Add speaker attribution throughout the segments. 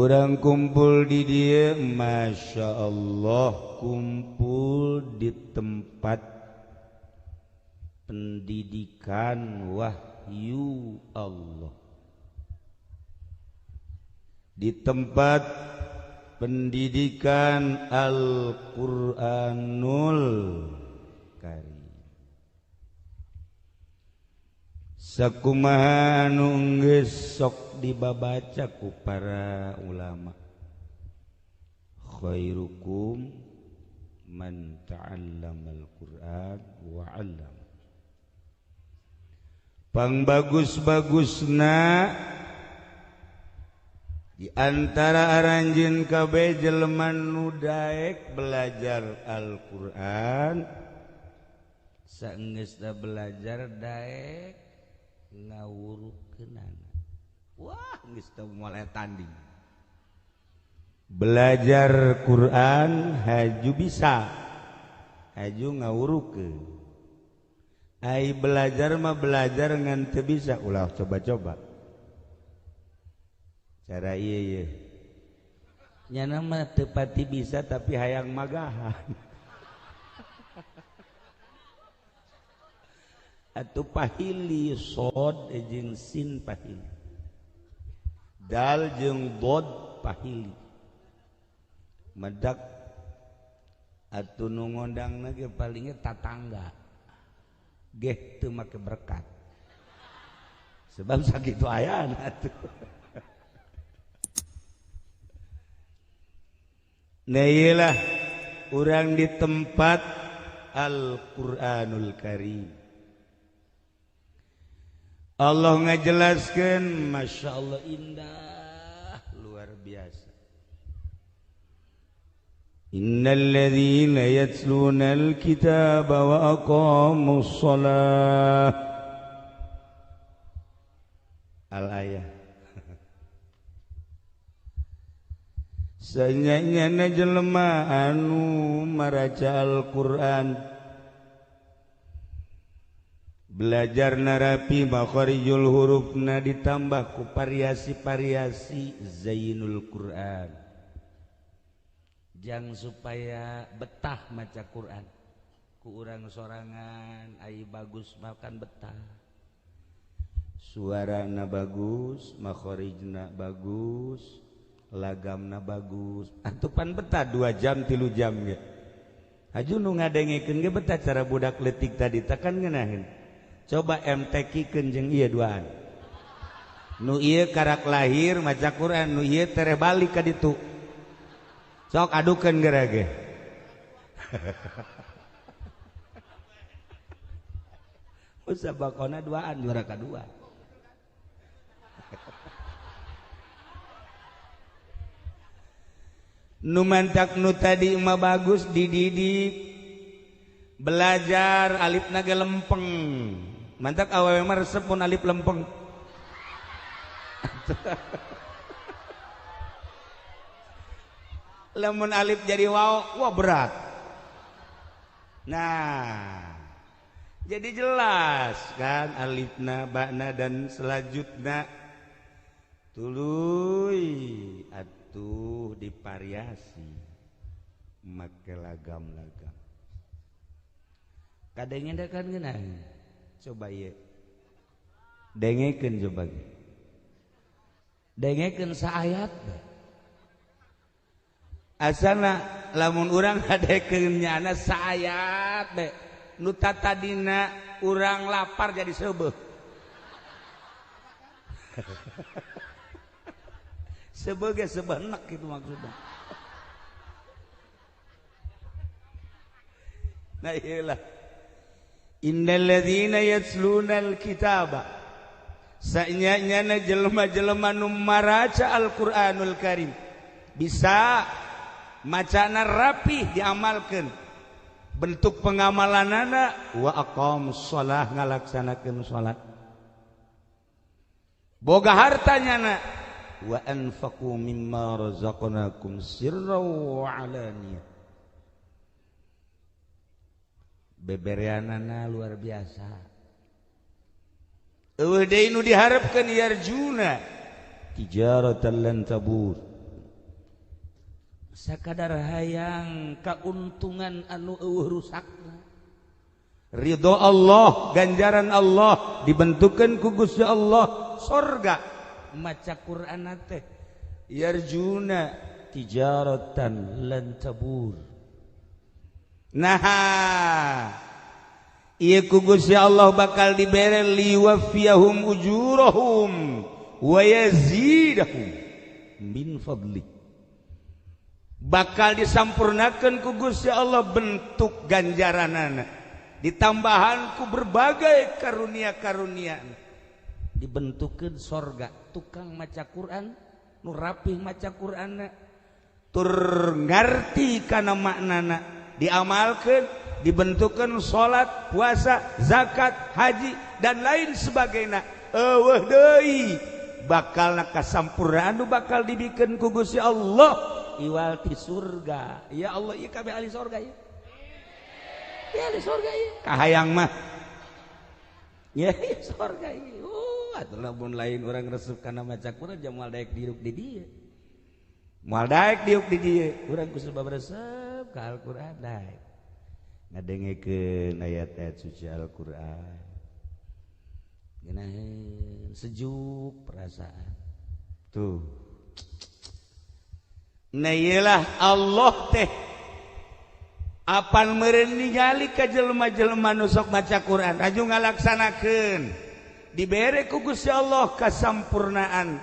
Speaker 1: urang kumpul di dia, Masya Allah, kumpul di tempat pendidikan wahyu Allah, di tempat pendidikan Al-Quranul Karim. Sakumaha anu geus sok dibabaca ku para ulama, khairukum man ta'allamal Qur'an wa 'allam. Pangbagus-bagusna di antara aranjeun kabeh jelema nu daek belajar Al-Qur'an, saenggeusna belajar daek ngawurukeunana. Wah, geus teu moal tanding. Belajar Quran haju bisa, haju ngawurukeun. Ai belajar mah belajar ngan teu bisa, ulah coba-coba. Cara ieu nyana mah teu pati bisa tapi hayang magahan. Atuh pahili sod jeung sin pahili, dal jeung dod pahili, medak atuh nu ngondangna ge palingnya tatangga geh teu make berkat sebab sakitu ayana atuh. Nah iyalah urang di tempat Al-Qur'anul Karim, Allah ngajelaskeun, Masya Allah indah luar biasa. Innal ladzina yatlunal kitaba wa aqamus shalah al-ayah. Sanyana jelema anu maraca Al-Qur'an, belajar narapi makharijul hurufna ditambah ku variasi-variasi zainul Quran, jang supaya betah maca Quran. Ku urang sorangan ai bagus makan betah, suarana bagus, makharijna bagus, lagamna bagus, atupan betah 2 jam 3 jam ge. Haju nu ngadengekeun ge betah cara budak leutik tadi tekan ngeunaheun. Coba MTQ jeung ieu duaan. Nu ieu karak lahir maca Quran, nu ieu tere balik ka ditu. Sok adukeun geura ge. Musabaqona duaan juara kadua. Nu mantak nu tadi mah bagus dididik belajar alifna ge lempeng. Mantak awewe mah resep mun alif lempeng. Lamun alif jadi waw, wah berat. Nah, jadi jelas kan alifna, ba'na dan selanjutnya. Tuluy atuh divariasi make lagam-lagam. Kadenge da kan geunah. Coba ieu. Dengekeun coba. Dengekeun saayat. Asana lamun urang ngadekeun nyana saayat be. Nu tatadina urang lapar jadi seubeuh. Seubeuh ge sebenek kitu maksudna. Nah iyalah. Innal ladzina yatlunal kitaba, sanyana jelema-jelema nu maraca Al-Qur'anul Karim bisa macana rapih diamalkeun, bentuk pengamalanana wa aqamus shalah ngalaksanakeun salat, boga hartanyana wa anfaqu mimma razaqnakum sirran wa alaniyah, bebereanana luar biasa. Eueuh deui nu diharepkeun yarjuna tijaratan lan tabur, sakadar hayang kauntungan anu eueuh rusakna. Ridho Allah, ganjaran Allah dibentukeun ku Gusti Allah, sorga. Maca Qur'an teh yarjuna tijaratan lan tabur. Nah, ieu ku Gusti Allah bakal dibere liwafiyahum ujurahum wa yazidahum min fadli. Bakal disampurnakeun ku Gusti Allah bentuk ganjaranana, ditambahan ku berbagai karunia-karunia, dibentukeun sorga. Tukang maca Quran nu rapih maca Qur'anna, tur ngarti kana maknana, diamalkeun, dibentukeun salat, puasa, zakat, haji dan lain sebagainya. Eueuh deui bakalna kasampurnaan nu bakal dibikeun ku Gusti Allah iwal ti surga. Ya Allah, ieu kabeh ahli surga ya. Ya di surga ya. Kahayang mah. Ya surga ya. Oh, atuh lamun lain urang resep kana maca Qur'an jam moal daek diuk di dieu. Moal daek diuk di dieu, urang ku sebab resep ka Al-Qur'an daek. Ngadengekeun ayat-ayat suci Al-Qur'an. Geunaheun sejuk perasaan. Tuh. Nah iyalah Allah teh apan meureun ningali ka jelema-jelema nu sok maca Quran, aju ngalaksanakeun, dibere ku Gusti Allah kasampurnaan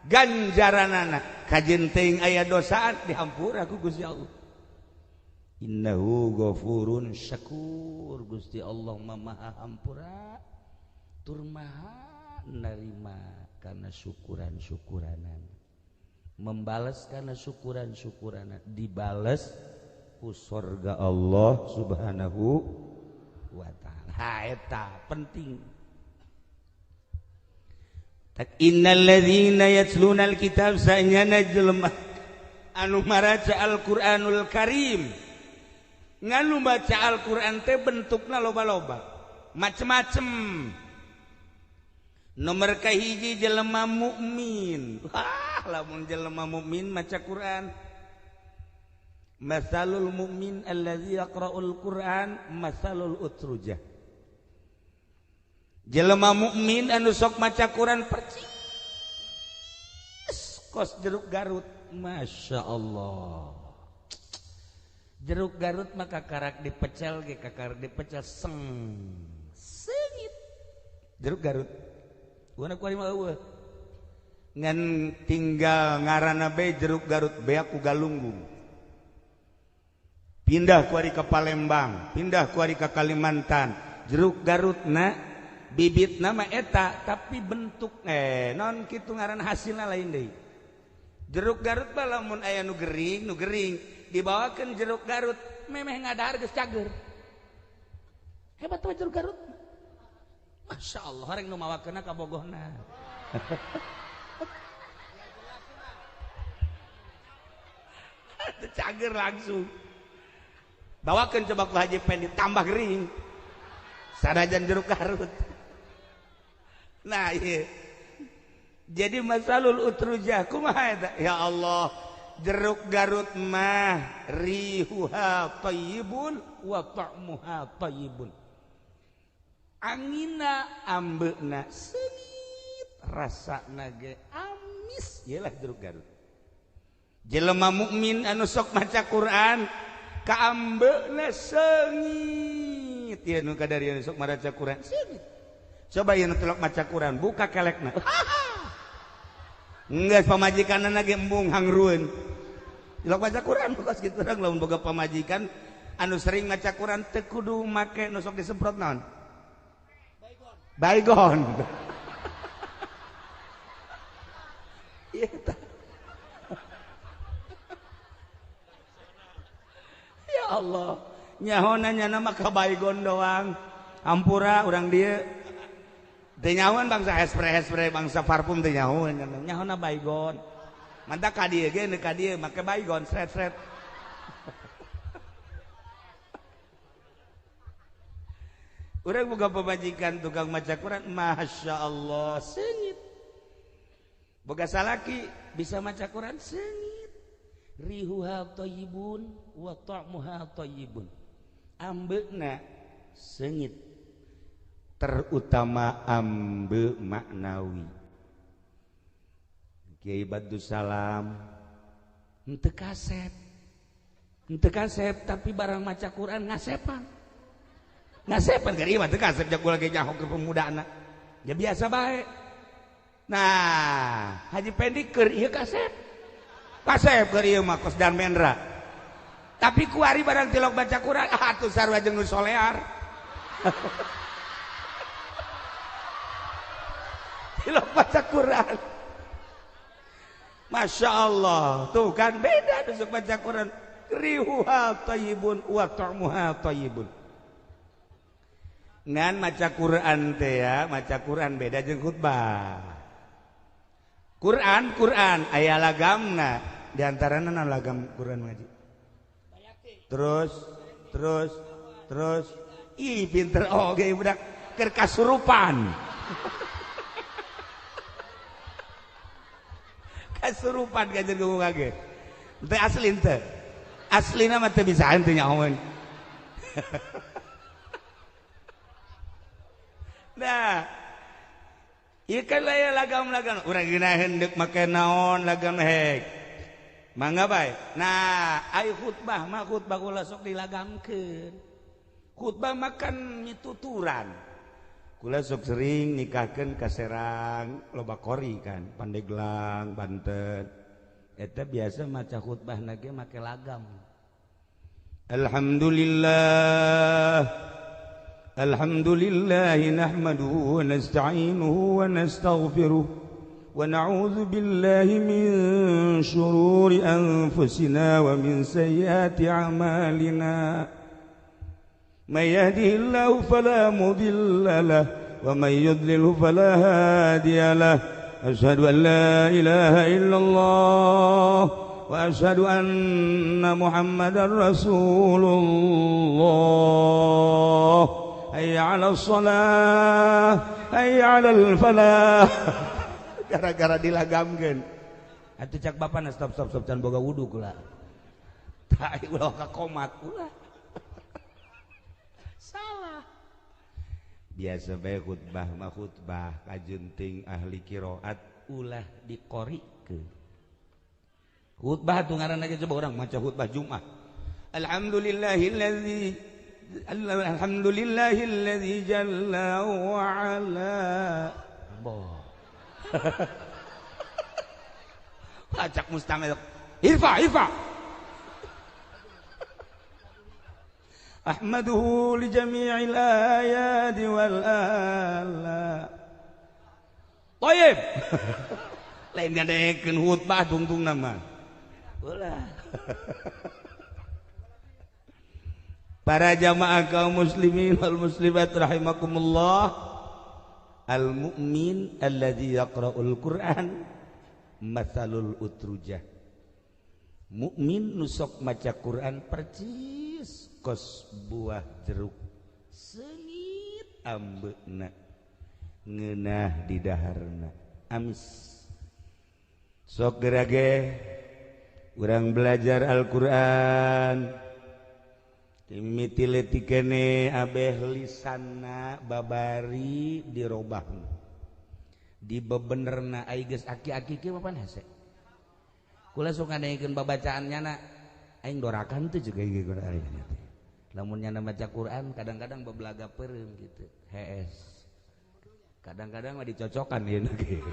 Speaker 1: ganjaranana. Kajen teuing aya dosaan dihampura ku Gusti Allah. Innahu ghafurun syakur. Gusti Allah maha hampura tur maha narima kana syukuran-syukuranan, membalas kana syukuran-syukuranan, dibales surga Allah subhanahu wa ta'ala. Ha eta penting. Tak innal ladzina yatluna alkitab sa'nyana jelema anu maraca Al-Qur'anul Karim, nganu baca Al-Qur'an teh bentukna loba-loba macem-macem. Nomor kahiji jelema mukmin. Lamun jelema mukmin maca Qur'an, masalul mu'min allazi yaqra'ul Qur'an masalul utrujah. Jelema mukmin anu sok maca Quran percis kos jeruk Garut. Masya Allah, jeruk Garut maka karak dipecel ge, kakar dipecel sengit jeruk Garut. Guna kuari mah eueuh ngan tinggal ngaranna bae jeruk Garut beak ku Galunggung. Pindah kuari ke Palembang, pindah kuari ke Kalimantan. Jeruk Garutna bibit nama eta, tapi bentuk non kitu ngaran hasilna lain deui. Jeruk Garut mah lamun aya nu gering dibawakeun jeruk Garut memeh ngadahar geus cager. Hebat tuh jeruk Garut. Masya Allah, hareng nu mawakeunna ka bogohna. Cager langsung. Bawakan coba ku Haji Pen ditambah gering sanajan jeruk Garut. Nah iya, jadi masalul utrujah kumaha eta? Ya Allah, jeruk Garut mah rihuha thayyibun wa ta'muha thayyibun. Angina ambeuna seunit, rasana ge amis. Iyalah jeruk Garut. Jelema mukmin anu sok maca Quran kaambeuna seungit. Ieu nu kadari anu sok maca Quran seungit. Coba ieu nu telok maca Quran buka kelekna. Enggeus pamajikanna ge embung hangrueun. Telok maca Quran buka kitu urang lamun boga pamajikan anu sering maca Quran teu kudu make nu sok disemprot naon? Baygon. Ieu tah. Ya Allah, nyahona nyana mah ka baygon doang. Ampura urang dieu teu nyahoan bangsa spray bangsa parfum teu nyahoan, nyahona baygon. Mantap ka dieu ge neuk ka dieu make baygon sret-sret. Urang boga pamajikan tukang maca Quran, Masya Allah seungit. Boga salaki bisa maca Quran seungit. rihuha thayyibun wa ta'muha thayyibun. Ambeuna seungit terutama ambe maknawi. Kiai Badus Salam henteu kasep tapi barang maca Quran ngasepan geuning mah teu kasep jak lagi nyaho ke pemudana ya biasa bae. Nah Haji Pendi keur ieu kasep keur ieu mah kos dan Mendra tapi kuari barang tilok baca Quran atuh sarua jeung nu solear tilok baca Quran. Masya Allah tuh kan beda nusuk baca Quran. Rihuha thayyibun wa ta'muha thayyibun. Ngan maca Quran teh ya, maca Quran beda jeung khutbah. Quran aya lagamna, di antarana naon lagam Quran ngaji. Terus ih pinter oge budak keur kasurupan. Kasurupan kajen ngomong kage. Teu asli teu. Aslina mah teu bisa teu nyahoan. Nah, ieu kan aya lagam-lagam urang geuna hendeuk make naon lagam hek. Mangga bae. Nah, ai khutbah mah khutbah kula sok dilagamkeun. Khutbah mah kan mituturan. Kula sok sering nikahkeun ka Serang, loba kori kan, Pandeglang, Banten. Eta biasa maca khutbahna ge make lagam. Alhamdulillah nahmaduhu wa nasta'inuhu wa nastaghfiruh wa na'udzu billahi min shururi anfusina wa min sayyiati a'malina. May yahdihillahu fala mudilla lahu wa may yudlilhu fala hadiya lahu. Asyhadu an la ilaha illallah wa asyhadu anna Muhammadar Rasulullah. Hayya 'alas shalah, hayya 'alal falah. Gara-gara dilagamkeun. Atuh cak bapana stop can boga wudu kula. Tai ulah ka komat ulah. Salah. Biasa bae khutbah mah khutbah kajunting ahli qiraat ulah diqorikeun. Khutbah tuh ngaranna ge coba urang maca khutbah Jumat. Alhamdulillahilladzi jalla wa ala. Boh. Acak mustamil. Irfa. Ahmaduhu li jami'il ayati wal ala. Thayyib. Lain ngadekeun khutbah tungtung nama. Ulah. Para jamaah kaum muslimin wal muslimat rahimakumullah. Al-mu'min alladzi yaqra'ul Qur'an matsalul utrujah. Mukmin nusok maca Quran percis kos buah jeruk seungit ambeuna ngeunah di daharna amis. Sok gerage urang belajar Al-Qur'an timiti leutik keneh abeh lisanna babari dirobahna dibebenerna ai geus aki-aki kieu papan hese kula sok ngadengekeun babacaannya na aing dorakan teh juga ieu Qur'an lamun nyana maca Quran kadang-kadang babelaga peureum gitu hees kadang-kadang mah dicocokan ieu ge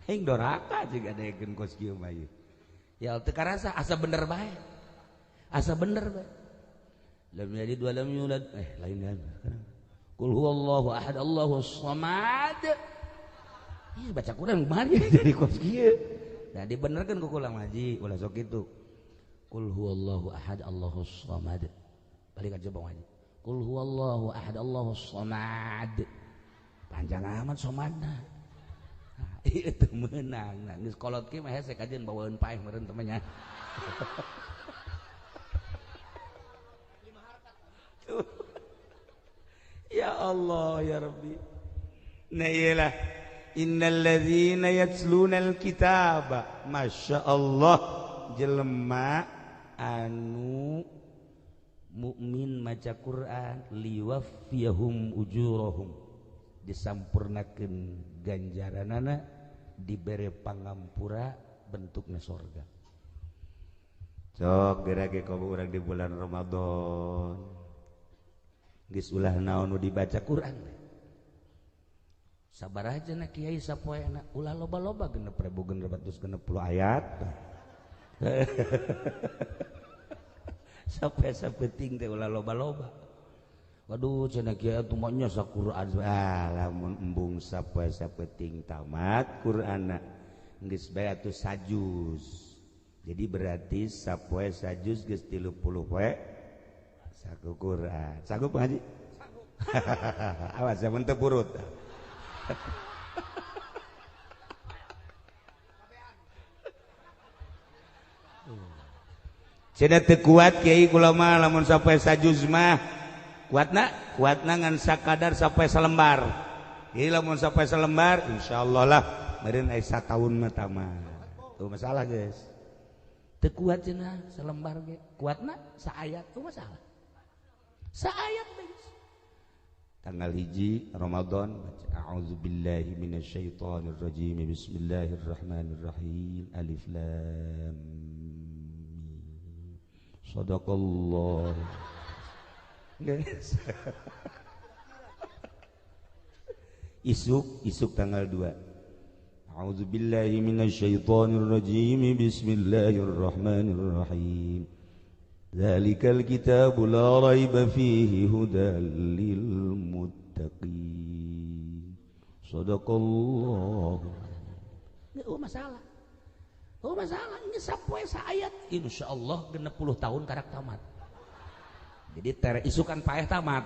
Speaker 1: aing doraka juga ngadengekeun kos kieu mah ieu ya teu karasa asa bener bae lam yalid wa lam yulad lain kan qul huwallahu ahad Allahus samad ieu baca Quran mari jadi kos kieu nah dibenerkeun ku kula ngaji ulah sok kitu qul huwallahu ahad Allahus samad balik aja bawa ngaji qul huwallahu ahad Allahus samad panjang amat somadna nah, ieu teu meunang nah geus kolot kieu mah hese kajeun bawaeun paeh meureun temennya ya Allah ya Rabbi. Nah iyalah innal ladzina yatluna alkitaba masya Allah jelema anu mukmin maca Quran liwaffiyahum ujurahum disampurnakeun ganjaranana dibere pangampura bentukna surga. Sok gerage kamu urang di bulan Ramadan geus ulah naon nu dibaca Quran. Sabar aja na kiai sapoena ulah loba-loba 6.660 ayat. Sampai sapeting teh ulah loba-loba. Waduh cenah kiai atuh mah nya Quran lamun embung sapeting tamat Qur'anna geus bae atuh sajuz. Jadi berarti sapoe sajuz geus 30 poe saku Quran. Sanggup ngaji? Sanggup. Awas mun teu purut. Cenah teu kuat kiai kula mah lamun sapoe sajuz mah kuatna ngan sakadar sapoe salembar. Ieu lamun sapoe salembar insyaallah lah meureun aya sataun mah tamat. Tuh masalah geus. Teu kuat cenah salembar ge. Kuatna saayat tuh masalah. Saayat geus. Tanggal 1 Ramadan baca a'udzubillahi minasyaitonir rajim bismillahirrahmanirrahim alif lam mim sadaqallah guys. isuk tanggal 2 a'udzubillahi minasyaitonir rajim bismillahirrahmanirrahim Dzalikal kitabu la raiba fihi hudal lil muttaqin. Shadaqallah. Oh masalah. Ini sapoe saayat insyaallah 60 tahun karak tamat. Jadi tere isukan paeh tamat.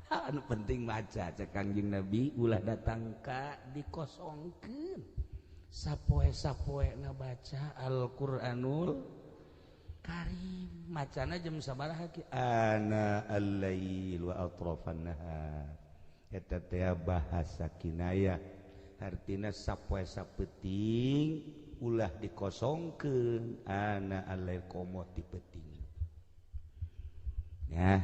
Speaker 1: Anu penting maca cek Kangjeng Nabi ulah datang ka dikosongkeun. Sapoe na baca Al-Qur'anul Karim macana jam sabaraha ki ana al-lail wa atrafan nahar eta teh bahasa kinayah artina sapoe sapeting ulah dikosongkeun ana al-lail komo ti peuting ya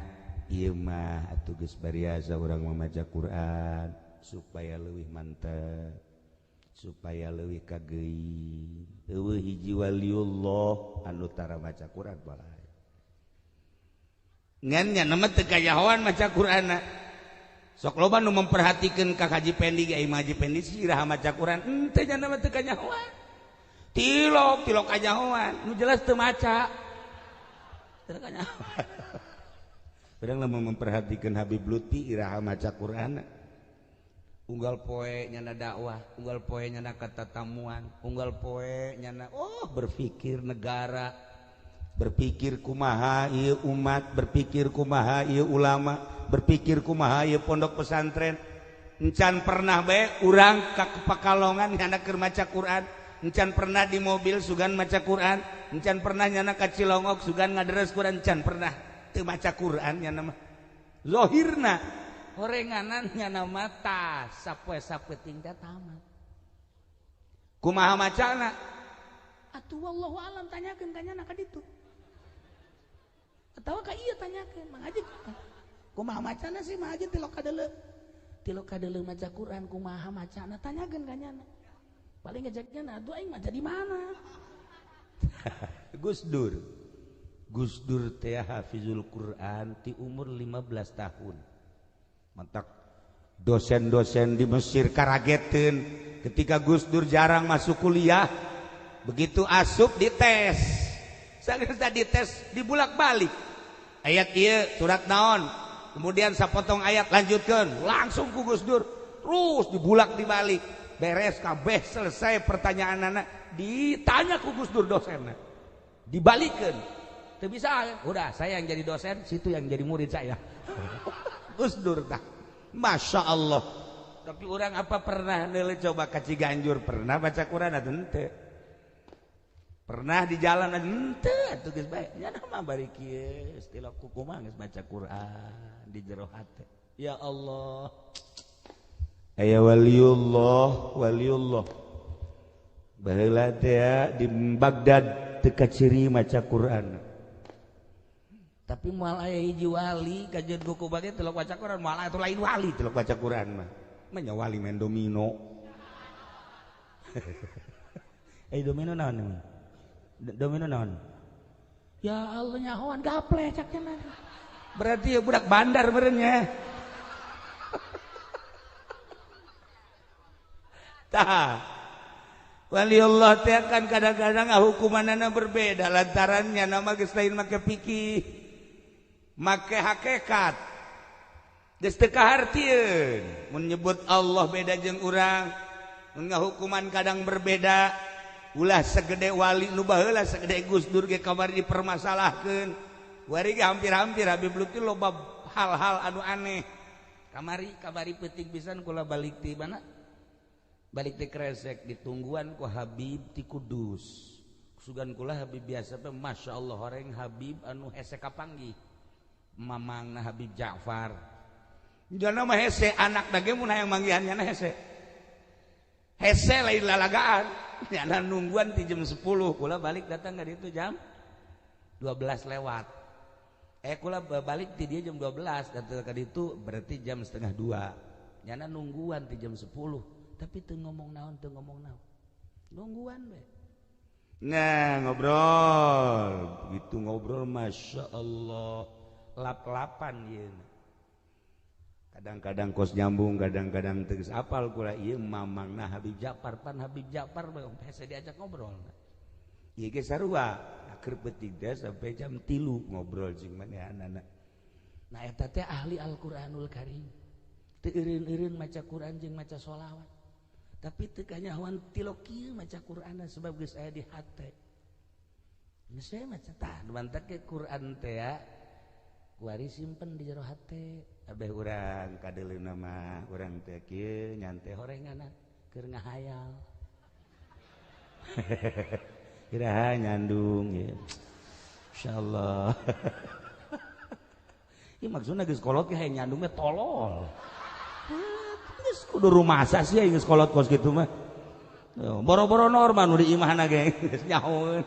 Speaker 1: ieu mah atuh geus bariasa urang mamaca Quran supaya leuwih mantep supaya leuwih kageuing eueuh hiji waliullah anu tara maca Quran balae ngan nya nama teu kayahoan maca Qur'anna sok loba nu memperhatikeun ka Haji Pendi ge Imam Haji Pendi siraha maca Quran henteu nya nama teu kanyahoan tilok kanyahoan nu jelas teu maca teu kanyahoan urang lamun memperhatikeun Habib Lutfi iraha maca Qur'anna unggal poe nyana dakwah, unggal poe nyana katatamuan, unggal poe nyana berpikir negara, berpikir kumaha ieu umat, berpikir kumaha ieu ulama, berpikir kumaha ieu pondok pesantren. Encan pernah bae urang ka Pakalongan nyana keur maca Quran, encan pernah di mobil sugan maca Quran, encan pernah nyana ka Cilongok sugan ngaderes Quran, encan pernah teu maca Quran nyana mah. Zahirna horenganan nyana mata sapoe sapeting teh tamat. Kumaha macana? Atuh wallahu alam tanyakeun ka nyana ka ditu. Atawa ka ieu tanyakeun Mang Haji. Kumaha macana sih Mang Haji tilok kadeuleu maca Quran kumaha macana tanyakeun ka nyana. Paling ngajaknya atuh aing maca di mana? Gus Dur teh hafizul Quran ti umur 15 tahun. Mantak dosen-dosen di Mesir karageteun ketika Gus Dur jarang masuk kuliah begitu asup dites sageus dites dibulak-balik ayat ieu surat naon kemudian sapotong ayat lanjutkeun langsung ku Gus Dur terus dibulak dibalik beres kabeh selesai pertanyaanna ditanya ku Gus Dur dosenna dibalikeun teu bisa udah saya yang jadi dosen situ yang jadi murid saya. Gus Dur tah Masya Allah. Tapi orang apa pernah neule coba ka Ciganjur pernah baca Quran atuh henteu pernah di jalan henteu atuh geus bae nya mah bari kieu istilah kumaha geus baca Quran di jero hate ya Allah aya waliullah baheula teh di Baghdad budak teka ciri maca Quran.
Speaker 2: Tapi moal aya hiji wali kajian buku bage telok waca Quran, moal atuh lain wali
Speaker 1: Telok baca Quran mah. Manya wali main domino. Domino naon? Domino naon?
Speaker 2: Ya Allah nyahoan gaple cak cenah.
Speaker 1: Berarti ya budak bandar berennya. Tah. Wali Allah teh kan kadang-kadang hukumanana berbeda lantarannya nama geus lain make fikih. Make hakikat. Geus teu kahartieun. Mun nyebut Allah beda jeung urang, mun ngahukuman kadang berbeda. Ulah segede wali nu baheula segede Gus Dur ge kamari dipermasalahkeun. Wari ge hampir-hampir Habib Lutfi loba hal-hal anu aneh. Kamari peuting pisan kula balik ti mana? Balik ti Kresek ditungguan ku Habib ti Kudus. Sugan kula Habib biasa teh masyaallah horeng Habib anu hese kapanggih. Mamangna Habib Ja'far. Jana mah hese anak dage mun hayang manggihannya hese. Hese lain lalagaan. Nyana nungguan ti jam 10 kula balik datang ka ditu jam 12 lewat. Kula balik ti dia jam 12 datang ka ditu berarti jam setengah 2. Nyana nungguan ti jam 10 tapi teu ngomong naon. Nungguan we. Nah, ngobrol. Gitu ngobrol Masya Allah. Lap-lapan ieu. Kadang-kadang kos nyambung, kadang-kadang tegas apal kula ieu mamangna Habib Ja'far pan Habib Ja'far hese diajak ngobrol. Ieu ge sarua, keur peuting teh sampai jam 3 ngobrol jeung manehanana. Nah eta teh ahli Al-Qur'anul Karim. Teu eureun-eureun maca Quran jeung maca sholawat. Tapi teu kanyahoan tilok kieu maca Qur'anna sebab geus aya di hate. Geus aya maca tah mantak ke Qur'an teh ya. Kuari simpen di jero hate. Abeh urang kadeleuna mah urang teh kieu nyantai horenganan keur ngahayal. Iraha nyandung ya. Insyaallah. Ieu maksudna geus kolot ge hayang nyandung mah tolol. Geus kudu rumasa sih geus kolot kos kitu mah. Boro-boro normal nu di imahna ge geus nyahoeun.